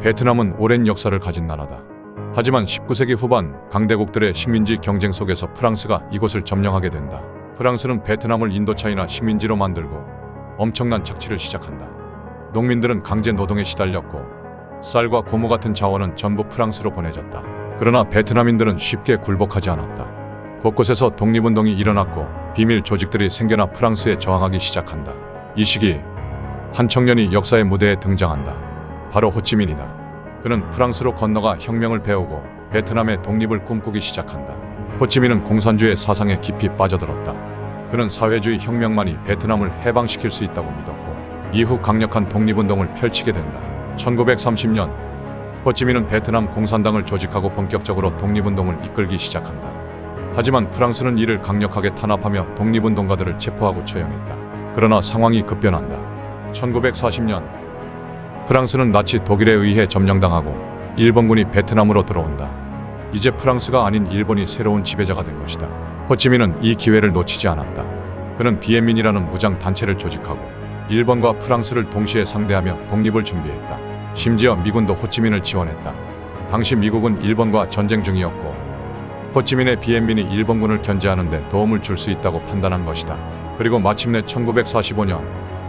베트남은 오랜 역사를 가진 나라다. 하지만 19세기 후반 강대국들의 식민지 경쟁 속에서 프랑스가 이곳을 점령하게 된다. 프랑스는 베트남을 인도차이나 식민지로 만들고 엄청난 착취를 시작한다. 농민들은 강제 노동에 시달렸고 쌀과 고무 같은 자원은 전부 프랑스로 보내졌다. 그러나 베트남인들은 쉽게 굴복하지 않았다. 곳곳에서 독립운동이 일어났고 비밀 조직들이 생겨나 프랑스에 저항하기 시작한다. 이 시기 한 청년이 역사의 무대에 등장한다. 바로 호치민이다. 그는 프랑스로 건너가 혁명을 배우고 베트남의 독립을 꿈꾸기 시작한다. 호치민은 공산주의 사상에 깊이 빠져들었다. 그는 사회주의 혁명만이 베트남을 해방시킬 수 있다고 믿었고 이후 강력한 독립운동을 펼치게 된다. 1930년 호치민은 베트남 공산당을 조직하고 본격적으로 독립운동을 이끌기 시작한다. 하지만 프랑스는 이를 강력하게 탄압하며 독립운동가들을 체포하고 처형했다. 그러나 상황이 급변한다. 1940년 프랑스는 나치 독일에 의해 점령당하고 일본군이 베트남으로 들어온다. 이제 프랑스가 아닌 일본이 새로운 지배자가 된 것이다. 호치민은 이 기회를 놓치지 않았다. 그는 비엔민이라는 무장 단체를 조직하고 일본과 프랑스를 동시에 상대하며 독립을 준비했다. 심지어 미군도 호치민을 지원했다. 당시 미국은 일본과 전쟁 중이었고 호치민의 비엔민이 일본군을 견제하는 데 도움을 줄 수 있다고 판단한 것이다. 그리고 마침내 1945년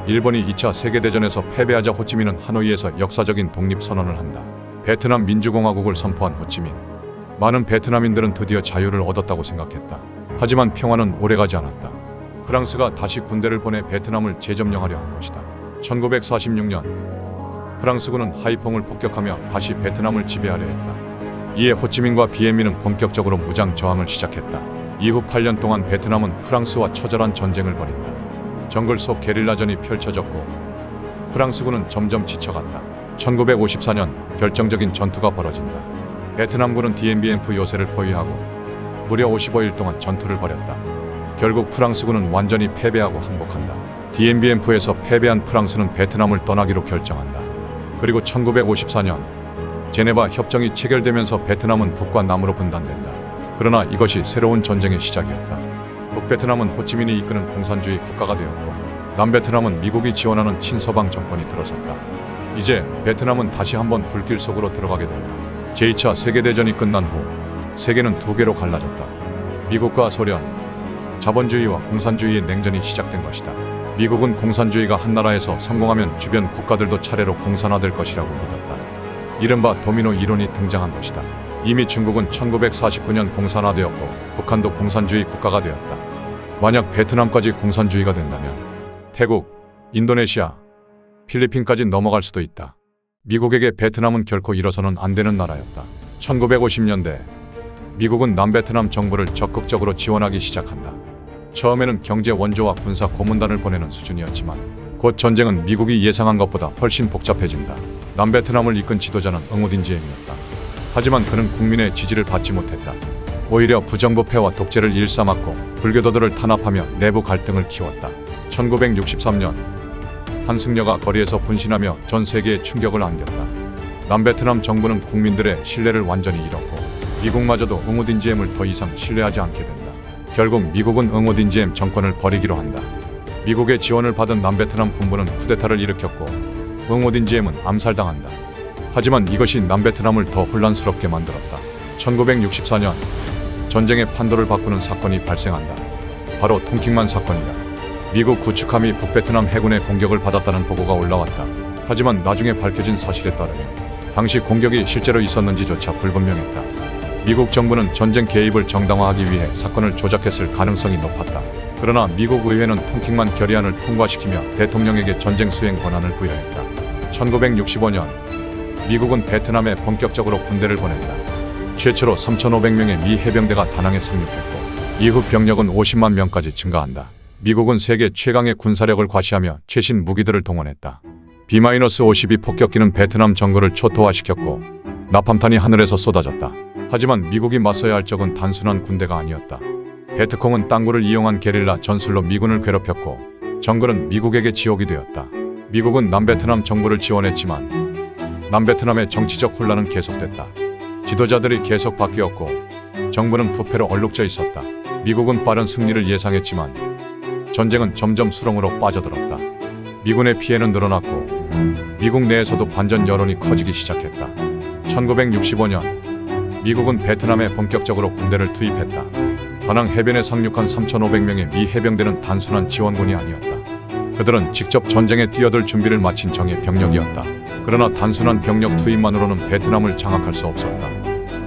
일본이 2차 세계대전에서 패배하자 호치민은 하노이에서 역사적인 독립선언을 한다. 베트남 민주공화국을 선포한 호치민. 많은 베트남인들은 드디어 자유를 얻었다고 생각했다. 하지만 평화는 오래가지 않았다. 프랑스가 다시 군대를 보내 베트남을 재점령하려 한 것이다. 1946년 프랑스군은 하이퐁을 폭격하며 다시 베트남을 지배하려 했다. 이에 호치민과 비엔민은 본격적으로 무장 저항을 시작했다. 이후 8년 동안 베트남은 프랑스와 처절한 전쟁을 벌인다. 정글 속 게릴라전이 펼쳐졌고 프랑스군은 점점 지쳐갔다. 1954년 결정적인 전투가 벌어진다. 베트남군은 DMBF 요새를 포위하고 무려 55일 동안 전투를 벌였다. 결국 프랑스군은 완전히 패배하고 항복한다. DMBF에서 패배한 프랑스는 베트남을 떠나기로 결정한다. 그리고 1954년 제네바 협정이 체결되면서 베트남은 북과 남으로 분단된다. 그러나 이것이 새로운 전쟁의 시작이었다. 북베트남은 호치민이 이끄는 공산주의 국가가 되었고 남베트남은 미국이 지원하는 친서방 정권이 들어섰다. 이제 베트남은 다시 한번 불길 속으로 들어가게 된다. 제2차 세계대전이 끝난 후 세계는 두 개로 갈라졌다. 미국과 소련, 자본주의와 공산주의의 냉전이 시작된 것이다. 미국은 공산주의가 한 나라에서 성공하면 주변 국가들도 차례로 공산화될 것이라고 믿었다. 이른바 도미노 이론이 등장한 것이다. 이미 중국은 1949년 공산화되었고 북한도 공산주의 국가가 되었다. 만약 베트남까지 공산주의가 된다면 태국, 인도네시아, 필리핀까지 넘어갈 수도 있다. 미국에게 베트남은 결코 일어서는 안 되는 나라였다. 1950년대 미국은 남베트남 정부를 적극적으로 지원하기 시작한다. 처음에는 경제 원조와 군사 고문단을 보내는 수준이었지만 곧 전쟁은 미국이 예상한 것보다 훨씬 복잡해진다. 남베트남을 이끈 지도자는 응우딘지엠이었다. 하지만 그는 국민의 지지를 받지 못했다. 오히려 부정부패와 독재를 일삼았고 불교도들을 탄압하며 내부 갈등을 키웠다. 1963년 한승려가 거리에서 분신하며 전 세계에 충격을 안겼다. 남베트남 정부는 국민들의 신뢰를 완전히 잃었고 미국마저도 응우딘지엠을 더 이상 신뢰하지 않게 된다. 결국 미국은 응우딘지엠 정권을 버리기로 한다. 미국의 지원을 받은 남베트남 군부는 쿠데타를 일으켰고 응우딘지엠은 암살당한다. 하지만 이것이 남베트남을 더 혼란스럽게 만들었다. 1964년 전쟁의 판도를 바꾸는 사건이 발생한다. 바로 통킹만 사건이다. 미국 구축함이 북베트남 해군의 공격을 받았다는 보고가 올라왔다. 하지만 나중에 밝혀진 사실에 따르면 당시 공격이 실제로 있었는지조차 불분명했다. 미국 정부는 전쟁 개입을 정당화하기 위해 사건을 조작했을 가능성이 높았다. 그러나 미국 의회는 통킹만 결의안을 통과시키며 대통령에게 전쟁 수행 권한을 부여했다. 1965년 미국은 베트남에 본격적으로 군대를 보낸다. 최초로 3,500명의 미 해병대가 다낭에 상륙했고 이후 병력은 50만 명까지 증가한다. 미국은 세계 최강의 군사력을 과시하며 최신 무기들을 동원했다. B-52 폭격기는 베트남 정글을 초토화시켰고 나팜탄이 하늘에서 쏟아졌다. 하지만 미국이 맞서야 할 적은 단순한 군대가 아니었다. 베트콩은 땅굴을 이용한 게릴라 전술로 미군을 괴롭혔고 정글은 미국에게 지옥이 되었다. 미국은 남베트남 정부를 지원했지만 남베트남의 정치적 혼란은 계속됐다. 지도자들이 계속 바뀌었고 정부는 부패로 얼룩져 있었다. 미국은 빠른 승리를 예상했지만 전쟁은 점점 수렁으로 빠져들었다. 미군의 피해는 늘어났고 미국 내에서도 반전 여론이 커지기 시작했다. 1965년 미국은 베트남에 본격적으로 군대를 투입했다. 다낭 해변에 상륙한 3,500명의 미 해병대는 단순한 지원군이 아니었다. 그들은 직접 전쟁에 뛰어들 준비를 마친 정예 병력이었다. 그러나 단순한 병력 투입만으로는 베트남을 장악할 수 없었다.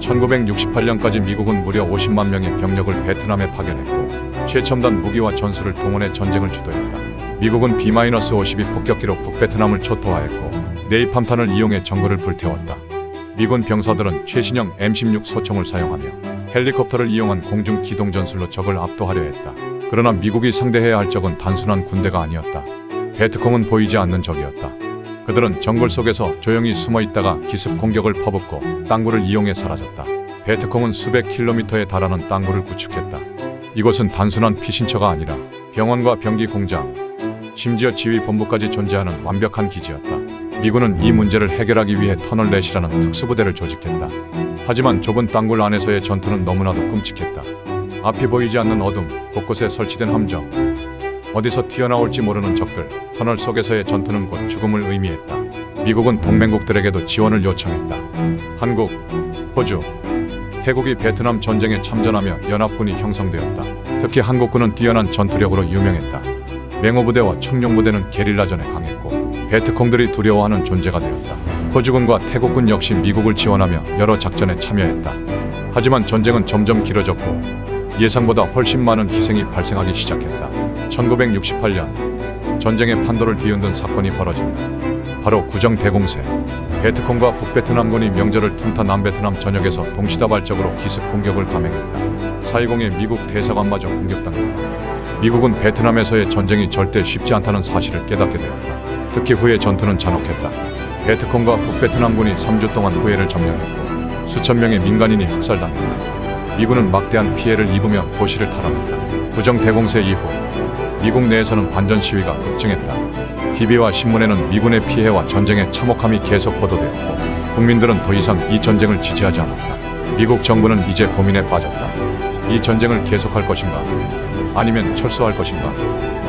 1968년까지 미국은 무려 50만 명의 병력을 베트남에 파견했고 최첨단 무기와 전술을 동원해 전쟁을 주도했다. 미국은 B-52 폭격기로 북베트남을 초토화했고 네이팜탄을 이용해 정글을 불태웠다. 미군 병사들은 최신형 M16 소총을 사용하며 헬리콥터를 이용한 공중 기동 전술로 적을 압도하려 했다. 그러나 미국이 상대해야 할 적은 단순한 군대가 아니었다. 베트콩은 보이지 않는 적이었다. 그들은 정글 속에서 조용히 숨어 있다가 기습 공격을 퍼붓고 땅굴을 이용해 사라졌다. 베트콩은 수백 킬로미터에 달하는 땅굴을 구축했다. 이곳은 단순한 피신처가 아니라 병원과 병기 공장, 심지어 지휘 본부까지 존재하는 완벽한 기지였다. 미군은 이 문제를 해결하기 위해 터널렛이라는 특수부대를 조직했다. 하지만 좁은 땅굴 안에서의 전투는 너무나도 끔찍했다. 앞이 보이지 않는 어둠, 곳곳에 설치된 함정, 어디서 튀어나올지 모르는 적들, 터널 속에서의 전투는 곧 죽음을 의미했다. 미국은 동맹국들에게도 지원을 요청했다. 한국, 호주, 태국이 베트남 전쟁에 참전하며 연합군이 형성되었다. 특히 한국군은 뛰어난 전투력으로 유명했다. 맹호부대와 청룡부대는 게릴라전에 강했고 베트콩들이 두려워하는 존재가 되었다. 호주군과 태국군 역시 미국을 지원하며 여러 작전에 참여했다. 하지만 전쟁은 점점 길어졌고 예상보다 훨씬 많은 희생이 발생하기 시작했다. 1968년 전쟁의 판도를 뒤흔든 사건이 벌어진다. 바로 구정대공세. 베트콩과 북베트남군이 명절을 틈타 남베트남 전역에서 동시다발적으로 기습 공격을 감행했다. 4.20의 미국 대사관마저 공격당했다. 미국은 베트남에서의 전쟁이 절대 쉽지 않다는 사실을 깨닫게 되었다. 특히 후의 전투는 잔혹했다. 베트콩과 북베트남군이 3주 동안 후해를 점령했고 수천 명의 민간인이 학살당했다. 미군은 막대한 피해를 입으며 도시를 탈환했다. 구정대공세 이후 미국 내에서는 반전 시위가 급증했다. TV와 신문에는 미군의 피해와 전쟁의 참혹함이 계속 보도되었고 국민들은 더 이상 이 전쟁을 지지하지 않았다. 미국 정부는 이제 고민에 빠졌다. 이 전쟁을 계속할 것인가? 아니면 철수할 것인가?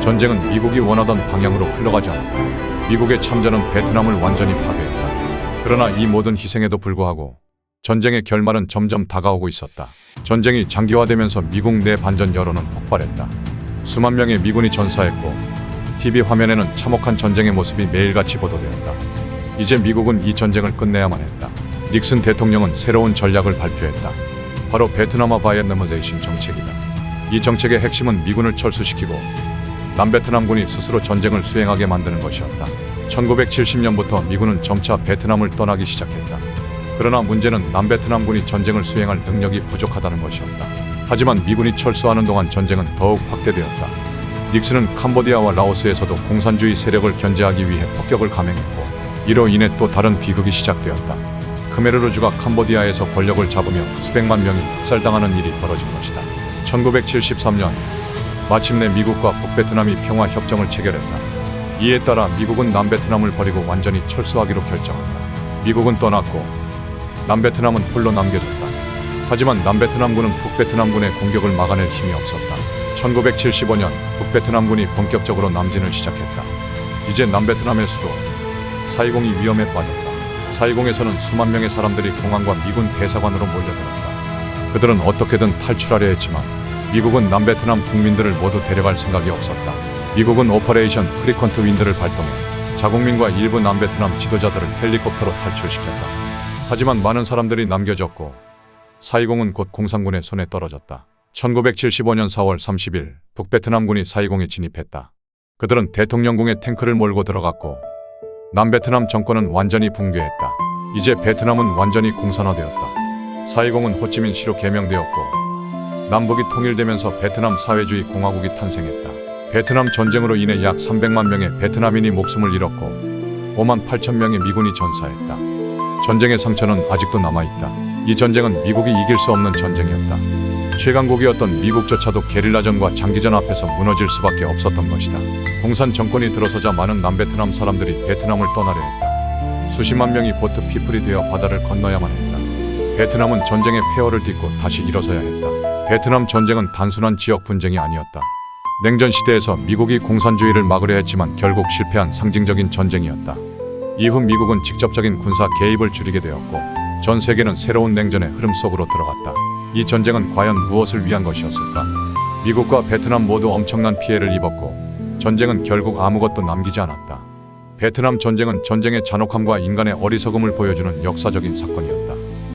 전쟁은 미국이 원하던 방향으로 흘러가지 않았다. 미국의 참전은 베트남을 완전히 파괴했다. 그러나 이 모든 희생에도 불구하고 전쟁의 결말은 점점 다가오고 있었다. 전쟁이 장기화되면서 미국 내 반전 여론은 폭발했다. 수만 명의 미군이 전사했고 TV 화면에는 참혹한 전쟁의 모습이 매일같이 보도되었다. 이제 미국은 이 전쟁을 끝내야만 했다. 닉슨 대통령은 새로운 전략을 발표했다. 바로 베트남화 바이에너머제이션 정책이다. 이 정책의 핵심은 미군을 철수시키고 남베트남군이 스스로 전쟁을 수행하게 만드는 것이었다. 1970년부터 미군은 점차 베트남을 떠나기 시작했다. 그러나 문제는 남베트남군이 전쟁을 수행할 능력이 부족하다는 것이었다. 하지만 미군이 철수하는 동안 전쟁은 더욱 확대되었다. 닉슨은 캄보디아와 라오스에서도 공산주의 세력을 견제하기 위해 폭격을 감행했고 이로 인해 또 다른 비극이 시작되었다. 크메르루주가 캄보디아에서 권력을 잡으며 수백만 명이 학살당하는 일이 벌어진 것이다. 1973년 마침내 미국과 북베트남이 평화협정을 체결했다. 이에 따라 미국은 남베트남을 버리고 완전히 철수하기로 결정한다. 미국은 떠났고 남베트남은 홀로 남겨졌다. 하지만 남베트남군은 북베트남군의 공격을 막아낼 힘이 없었다. 1975년 북베트남군이 본격적으로 남진을 시작했다. 이제 남베트남의 수도 4.20이 위험에 빠졌다. 4.20에서는 수만 명의 사람들이 공항과 미군 대사관으로 몰려들었다. 그들은 어떻게든 탈출하려 했지만 미국은 남베트남 국민들을 모두 데려갈 생각이 없었다. 미국은 오퍼레이션 프리퀀트 윈드를 발동해 자국민과 일부 남베트남 지도자들을 헬리콥터로 탈출시켰다. 하지만 많은 사람들이 남겨졌고 4.20은 곧 공산군의 손에 떨어졌다. 1975년 4월 30일 북베트남군이 4.20에 진입했다. 그들은 대통령궁에 탱크를 몰고 들어갔고 남베트남 정권은 완전히 붕괴했다. 이제 베트남은 완전히 공산화되었다. 4.20은 호치민시로 개명되었고 남북이 통일되면서 베트남 사회주의 공화국이 탄생했다. 베트남 전쟁으로 인해 약 300만 명의 베트남인이 목숨을 잃었고 5만 8천 명의 미군이 전사했다. 전쟁의 상처는 아직도 남아있다. 이 전쟁은 미국이 이길 수 없는 전쟁이었다. 최강국이었던 미국조차도 게릴라전과 장기전 앞에서 무너질 수밖에 없었던 것이다. 공산 정권이 들어서자 많은 남베트남 사람들이 베트남을 떠나려 했다. 수십만 명이 보트 피플이 되어 바다를 건너야만 했다. 베트남은 전쟁의 폐허를 딛고 다시 일어서야 했다. 베트남 전쟁은 단순한 지역 분쟁이 아니었다. 냉전 시대에서 미국이 공산주의를 막으려 했지만 결국 실패한 상징적인 전쟁이었다. 이후 미국은 직접적인 군사 개입을 줄이게 되었고 전 세계는 새로운 냉전의 흐름 속으로 들어갔다. 이 전쟁은 과연 무엇을 위한 것이었을까? 미국과 베트남 모두 엄청난 피해를 입었고 전쟁은 결국 아무것도 남기지 않았다. 베트남 전쟁은 전쟁의 잔혹함과 인간의 어리석음을 보여주는 역사적인 사건이었다.